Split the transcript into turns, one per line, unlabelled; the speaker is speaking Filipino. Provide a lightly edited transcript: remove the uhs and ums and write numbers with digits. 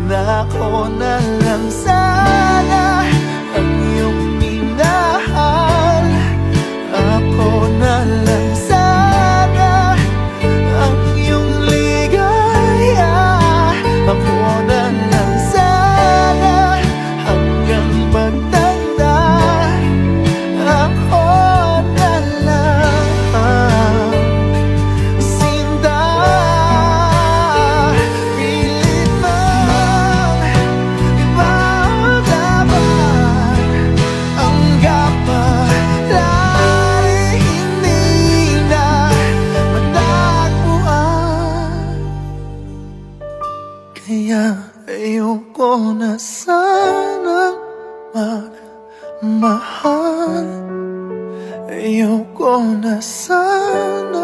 na ako na lang sana ang iyong minahal. Ako na lang sana ang iyong ligaya. Ako na lang sana hanggang magtanda. Ako na lang, sinta. Pilit mang ipaglaban ang kapalaran, hindi na matagpuan. Kaya ayoko na sanang magmahal. Ayoko na sana